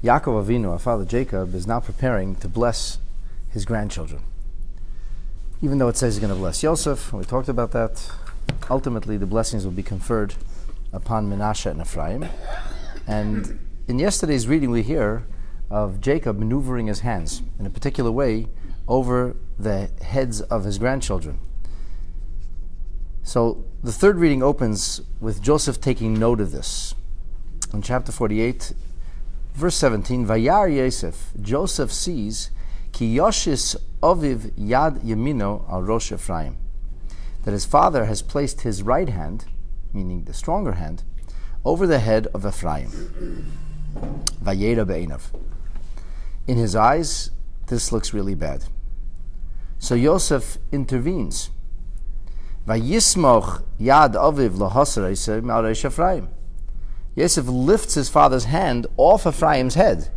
Yaakov Avinu, our father Jacob, is now preparing to bless his grandchildren. Even though it says he's going to bless Yosef, we talked about that, ultimately the blessings will be conferred upon Menashe and Ephraim. And in yesterday's reading we hear of Jacob maneuvering his hands in a particular way over the heads of his grandchildren. So the third reading opens with Joseph taking note of this. In chapter 48, verse 17, Vayar Yosef, Joseph sees, Ki Yoshis Oviv Yad Yemino al Rosh Ephraim, that his father has placed his right hand, meaning the stronger hand, over the head of Ephraim. Vayera be'einav. In his eyes, this looks really bad. So Yosef intervenes. Vayismoch Yad Oviv lahasar Yosef al Rosh Ephraim. Yosef lifts his father's hand off Ephraim's head.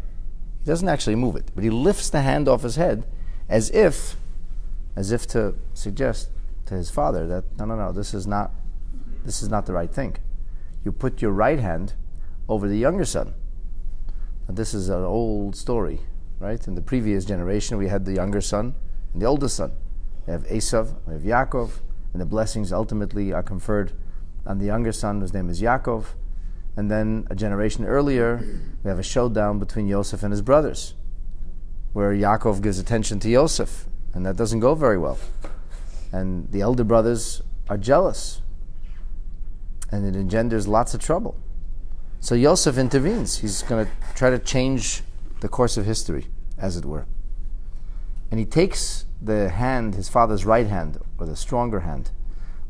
He doesn't actually move it, but he lifts the hand off his head as if to suggest to his father that no, this is not the right thing. You put your right hand over the younger son. Now, this is an old story, right? In the previous generation, we had the younger son and the older son. We have Esav, we have Yaakov, and the blessings ultimately are conferred on the younger son, whose name is Yaakov. And then a generation earlier, we have a showdown between Yosef and his brothers, where Yaakov gives attention to Yosef, and that doesn't go very well. And the elder brothers are jealous, and it engenders lots of trouble. So Yosef intervenes. He's going to try to change the course of history, as it were. And he takes the hand, his father's right hand, or the stronger hand,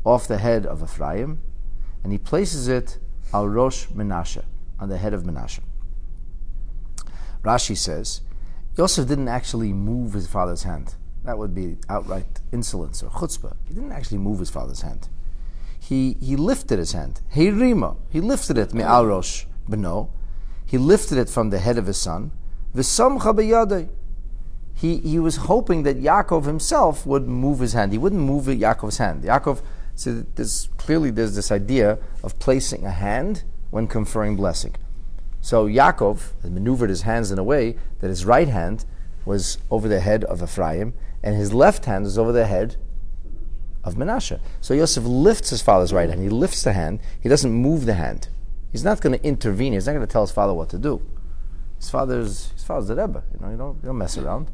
off the head of Ephraim, and he places it al Rosh Menashe, on the head of Menashe. Rashi says, Yosef didn't actually move his father's hand. That would be outright insolence or chutzpah. He didn't actually move his father's hand. He lifted his hand. Heirima. He lifted it me'al Rosh Beno. He lifted it from the head of his son. V'samcha b'yadei. He was hoping that Yaakov himself would move his hand. He wouldn't move Yaakov's hand. So there's this idea of placing a hand when conferring blessing. So Yaakov had maneuvered his hands in a way that his right hand was over the head of Ephraim, and his left hand was over the head of Menashe. So Yosef lifts his father's right hand. He lifts the hand. He doesn't move the hand. He's not going to intervene. He's not going to tell his father what to do. His father's the Rebbe. You don't mess around.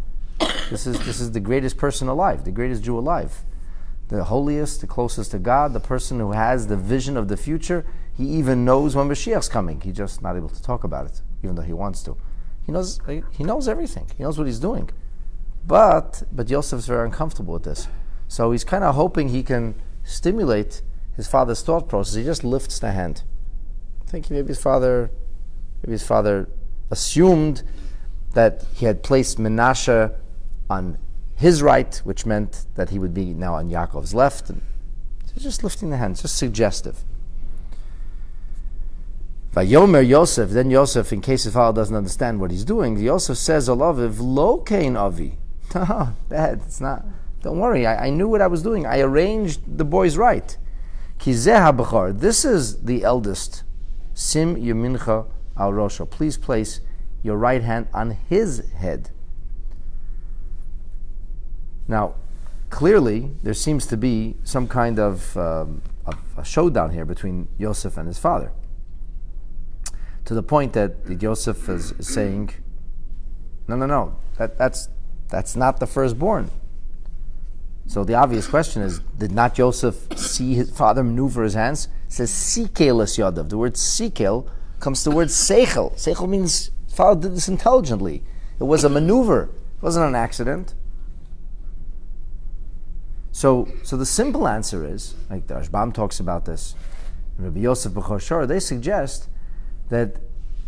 This is the greatest person alive, the greatest Jew alive. The holiest, the closest to God, the person who has the vision of the future. He even knows when Mashiach's coming. He's just not able to talk about it, even though he wants to. He knows everything. He knows what he's doing. But Yosef's very uncomfortable with this. So he's kind of hoping he can stimulate his father's thought process. He just lifts the hand. Thinking maybe his father assumed that he had placed Menashe on his right, which meant that he would be now on Yaakov's left. And so just lifting the hand, just suggestive. Vayomer Yosef, then Yosef, in case his father doesn't understand what he's doing, Yosef says, Olaviv, lo kein avi. No, Dad, it's not. Don't worry, I knew what I was doing. I arranged the boys right. Ki zeh ha-bechor, this is the eldest. Sim yemincha al rosho. Please place your right hand on his head. Now, clearly, there seems to be some kind of a showdown here between Yosef and his father, to the point that Yosef is saying, no, that's not the firstborn. So the obvious question is, did not Yosef see his father maneuver his hands? It says, sikel es yadav. The word sikel comes to the word seichel. Seichel means father did this intelligently. It was a maneuver. It wasn't an accident. So the simple answer is, like the Rashbam talks about this, Rabbi Yosef B'chor Shor, they suggest that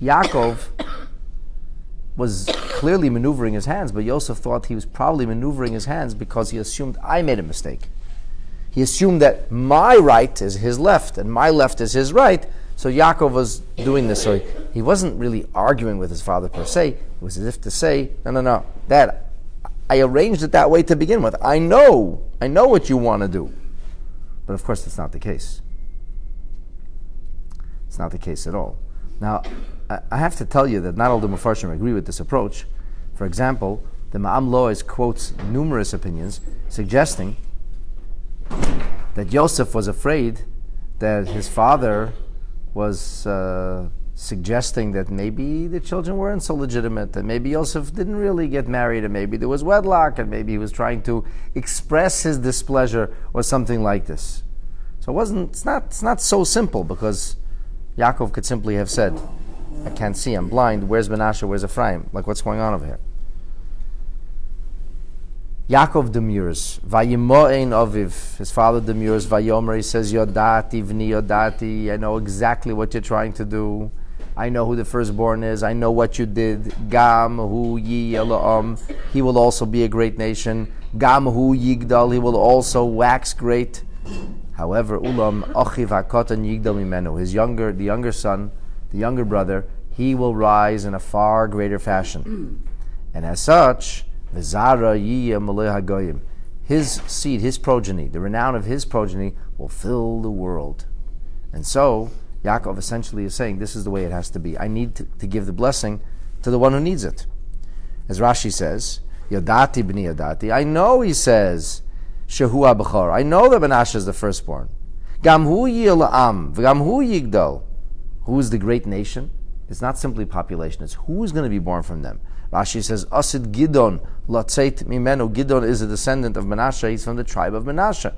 Yaakov was clearly maneuvering his hands, but Yosef thought he was probably maneuvering his hands because he assumed I made a mistake. He assumed that my right is his left and my left is his right, so Yaakov was doing this. So he wasn't really arguing with his father per se. It was as if to say, no, Dad, I arranged it that way to begin with. I know what you want to do. But of course, that's not the case. It's not the case at all. Now, I have to tell you that not all the Mefarshim agree with this approach. For example, the Ma'am Lois quotes numerous opinions suggesting that Yosef was afraid that his father was suggesting that maybe the children weren't so legitimate, that maybe Yosef didn't really get married, and maybe there was wedlock, and maybe he was trying to express his displeasure or something like this. So it's not so simple, because Yaakov could simply have said, I can't see, I'm blind, where's Menashe, where's Ephraim? Like, what's going on over here? Yaakov demurs, Vayimo'ein Aviv, his father demurs, Vayomer, he says, Yodati, V'ni Yodati, I know exactly what you're trying to do. I know who the firstborn is. I know what you did. Gam hu yi elam. He will also be a great nation. Gam hu yigdal. He will also wax great. However, ulam achiv hakotan yigdal mimenu. The younger son, the younger brother, he will rise in a far greater fashion. And as such, v'zara yiyeh malei hagoyim. His seed, his progeny, the renown of his progeny will fill the world. And so, Yaakov essentially is saying, this is the way it has to be. I need to give the blessing to the one who needs it. As Rashi says, Yodati b'ni Yodati. I know, he says, Shehu HaBechor. I know that Menashe is the firstborn. Gam hu yil la'am, v'gam hu yigdal. Who is the great nation? It's not simply population. It's who is going to be born from them. Rashi says, Asid Gidon latzeit mimenu. Gidon is a descendant of Menashe. He's from the tribe of Menashe.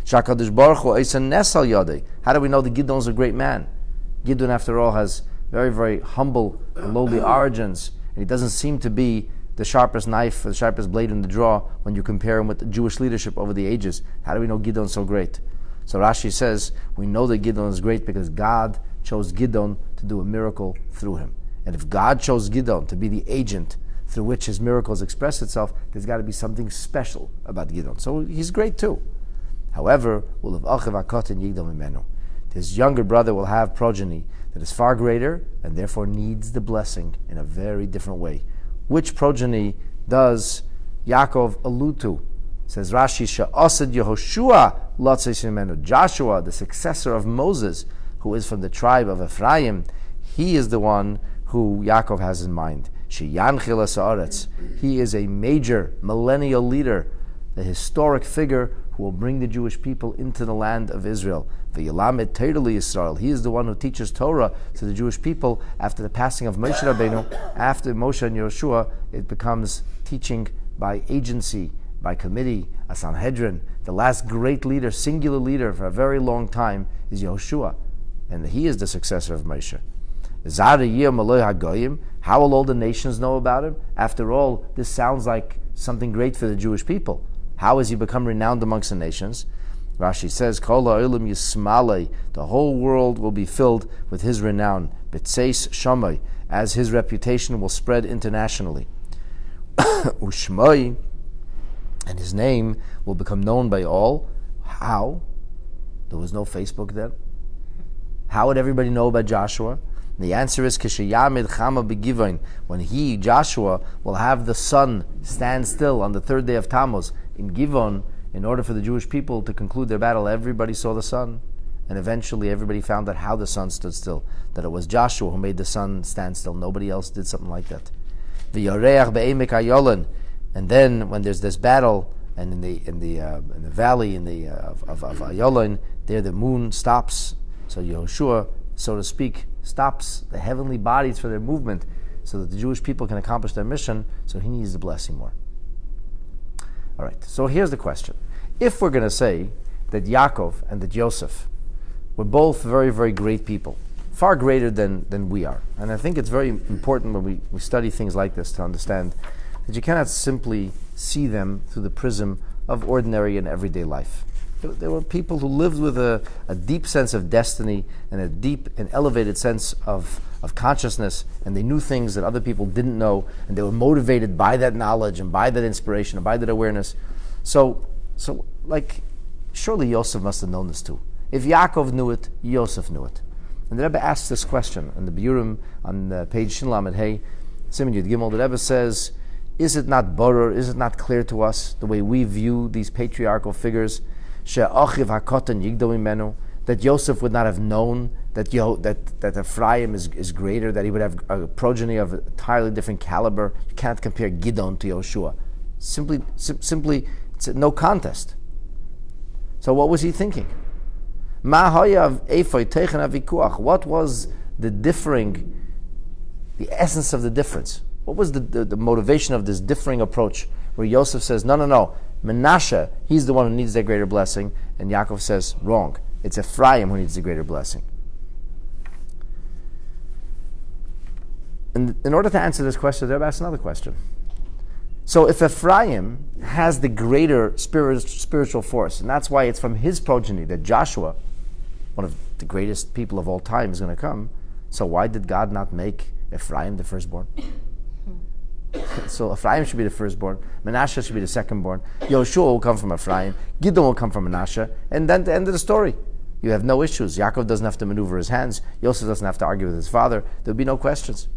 Shakadosh Baruch Hu Eisen Nesal Yodei. How do we know that Gidon is a great man? Gidon, after all, has very, very humble and lowly origins, and he doesn't seem to be the sharpest knife or the sharpest blade in the draw when you compare him with the Jewish leadership over the ages. How do we know Gidon is so great? So Rashi says, we know that Gidon is great because God chose Gidon to do a miracle through him. And if God chose Gidon to be the agent through which his miracles express itself, there's got to be something special about Gidon. So he's great too. However, his younger brother will have progeny that is far greater and therefore needs the blessing in a very different way. Which progeny does Yaakov allude to? Says Rashi, She'asad Yehoshua Latzis Mimenu. Joshua, the successor of Moses, who is from the tribe of Ephraim, he is the one who Yaakov has in mind. She'yanchil ha'aretz. He is a major millennial leader, the historic figure who will bring the Jewish people into the land of Israel. V'yilamed Torah Yisrael. He is the one who teaches Torah to the Jewish people after the passing of Moshe Rabbeinu. After Moshe and Yehoshua, it becomes teaching by agency, by committee, a Sanhedrin. The last great leader, singular leader for a very long time is Yehoshua, and he is the successor of Moshe. How will all the nations know about him? After all, this sounds like something great for the Jewish people. How has he become renowned amongst the nations? Rashi says, Kol ha'olam yismalei, the whole world will be filled with his renown, b'tseis shamai, as his reputation will spread internationally. Ushmai, and his name will become known by all. How? There was no Facebook then. How would everybody know about Joshua? The answer is Kishayamid Chama Begivon, when he, Joshua, will have the sun stand still on the third day of Tammuz in Givon. In order for the Jewish people to conclude their battle, everybody saw the sun, and eventually everybody found out how the sun stood still, that it was Joshua who made the sun stand still. Nobody else did something like that. V'yoreach be'emek hayolen, and then when there's this battle, and in the valley of Ayolen, there the moon stops. So Yehoshua, so to speak, stops the heavenly bodies for their movement so that the Jewish people can accomplish their mission, so he needs to bless him more. All right, so here's the question. If we're going to say that Yaakov and that Yosef were both very, very great people, far greater than we are, and I think it's very important when we study things like this to understand that you cannot simply see them through the prism of ordinary and everyday life. There were people who lived with a deep sense of destiny and a deep and elevated sense of consciousness, and they knew things that other people didn't know, and they were motivated by that knowledge and by that inspiration and by that awareness. So surely Yosef must have known this too. If Yaakov knew it, Yosef knew it. And the Rebbe asks this question in the Biurim on page Shin Lamed Hey, Siman Yud Gimel. The Rebbe says, is it not borer, is it not clear to us the way we view these patriarchal figures, that that Yosef would not have known that Ephraim is greater, that he would have a progeny of entirely different caliber. You cannot compare Gidon to Yoshua. Simply, it's no contest. So what was he thinking? What was the essence of the difference? What was the motivation of this differing approach, where Yosef says, no, Menashe, he's the one who needs that greater blessing, and Yaakov says, wrong, it's Ephraim who needs the greater blessing. And in order to answer this question, I'll ask another question. So if Ephraim has the greater spiritual force, and that's why it's from his progeny that Joshua, one of the greatest people of all time, is going to come, so why did God not make Ephraim the firstborn? So Ephraim should be the firstborn, Menashe should be the secondborn, Yoshua will come from Ephraim, Gidon will come from Menashe, and then the end of the story. You have no issues. Yaakov doesn't have to maneuver his hands, Yosef doesn't have to argue with his father, there will be no questions.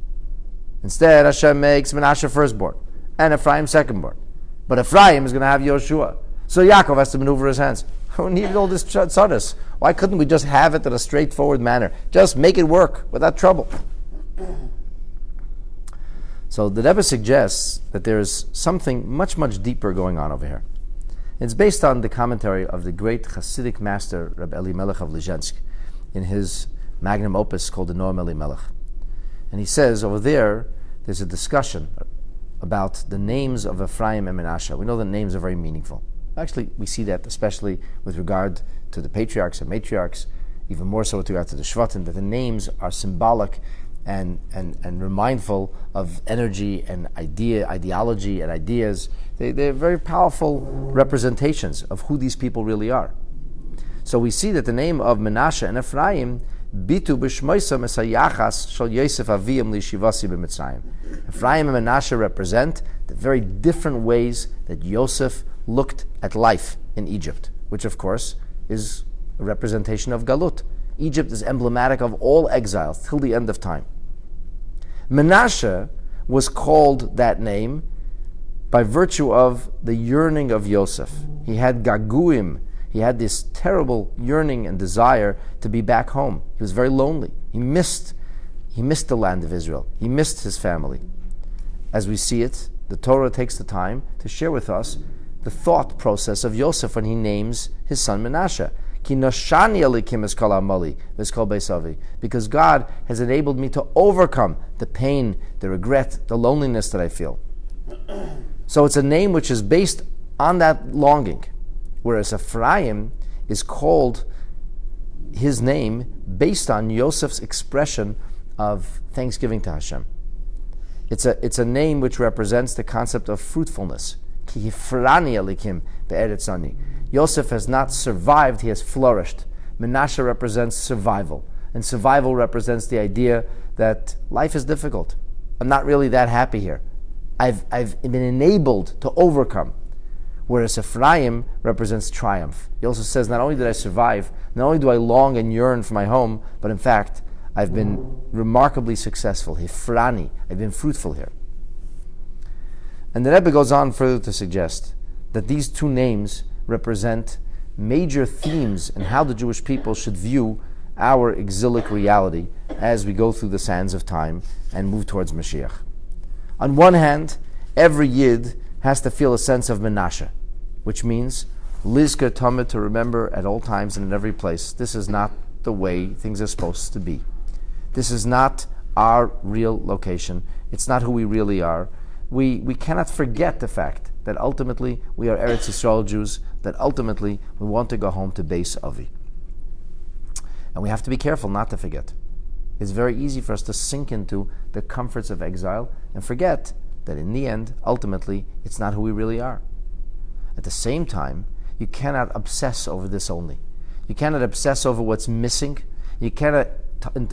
Instead, Hashem makes Menashe firstborn and Ephraim secondborn. But Ephraim is going to have Yoshua. So Yaakov has to maneuver his hands. Who needed all this tzadus? Why couldn't we just have it in a straightforward manner? Just make it work without trouble. So the Rebbe suggests that there is something much, much deeper going on over here. It's based on the commentary of the great Hasidic master, Rabbi Elimelech of Lizhensk, in his magnum opus called the Noam Elimelech. And he says over there's a discussion about the names of Ephraim and Menashe. We know the names are very meaningful. Actually, we see that especially with regard to the patriarchs and matriarchs, even more so with regard to the Shvatim, that the names are symbolic and remindful of energy and ideology and ideas. They're very powerful representations of who these people really are. So we see that the name of Menashe and Ephraim bitu b'shmoisam esayachas shel Yosef aviyim lishivasi b'Mitzrayim. Ephraim and Menashe represent the very different ways that Yosef looked at life in Egypt, which of course is a representation of Galut. Egypt is emblematic of all exiles till the end of time. Menashe was called that name by virtue of the yearning of Yosef. He had gaguim. He had this terrible yearning and desire to be back home. He was very lonely. He missed the land of Israel. He missed his family. As we see it, the Torah takes the time to share with us the thought process of Yosef when he names his son Menashe. Because God has enabled me to overcome the pain, the regret, the loneliness that I feel. So it's a name which is based on that longing. Whereas Ephraim is called his name based on Yosef's expression of thanksgiving to Hashem. It's a name which represents the concept of fruitfulness. Ki hifrani elikim be'eretz ani. Yosef has not survived, he has flourished. Menashe represents survival. And survival represents the idea that life is difficult. I'm not really that happy here. I've been enabled to overcome. Whereas Ephraim represents triumph. He also says, not only did I survive, not only do I long and yearn for my home, but in fact, I've been remarkably successful. Hifrani, I've been fruitful here. And the Rebbe goes on further to suggest that these two names represent major themes in how the Jewish people should view our exilic reality as we go through the sands of time and move towards Mashiach. On one hand, every Yid has to feel a sense of Menashe, which means Lizker Tamid, to remember at all times and in every place, this is not the way things are supposed to be. This is not our real location. It's not who we really are. We cannot forget the fact that ultimately we are Eretz Yisrael Jews, that ultimately we want to go home to Beis Avi. And we have to be careful not to forget. It's very easy for us to sink into the comforts of exile and forget that in the end, ultimately, it's not who we really are. At the same time, you cannot obsess over this only. You cannot obsess over what's missing. You cannot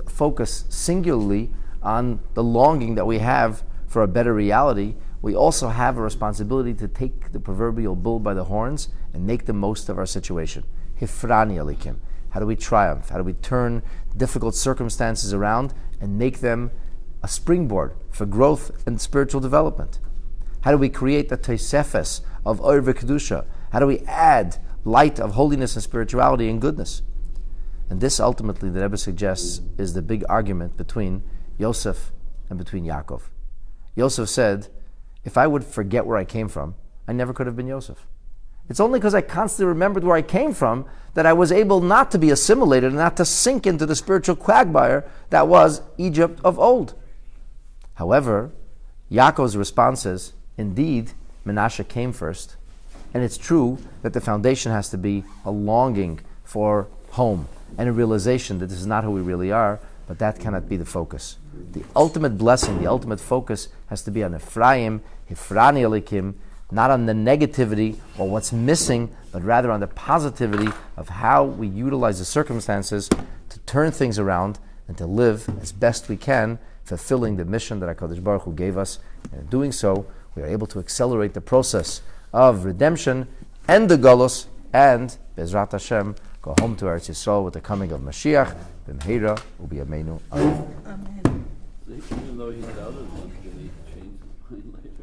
focus singularly on the longing that we have for a better reality. We also have a responsibility to take the proverbial bull by the horns and make the most of our situation. Hifrani alikim. How do we triumph? How do we turn difficult circumstances around and make them a springboard for growth and spiritual development? How do we create the Tosefes of Or v'Kedusha? How do we add light of holiness and spirituality and goodness? And this ultimately, the Rebbe suggests, is the big argument between Yosef and between Yaakov. Yosef said, if I would forget where I came from, I never could have been Yosef. It's only because I constantly remembered where I came from that I was able not to be assimilated and not to sink into the spiritual quagmire that was Egypt of old. However, Yaakov's response is, indeed, Menashe came first. And it's true that the foundation has to be a longing for home and a realization that this is not who we really are, but that cannot be the focus. The ultimate blessing, the ultimate focus has to be on Ephraim, Hifrani Elikim, not on the negativity or what's missing, but rather on the positivity of how we utilize the circumstances to turn things around and to live as best we can, fulfilling the mission that HaKadosh Baruch Hu gave us. And in doing so, we are able to accelerate the process of redemption and the Golos, and Bezrat Hashem, go home to Eretz Yisrael with the coming of Mashiach, B'mheira u'biyameinu. Amen. Even though he doubted once, did he change his mind later?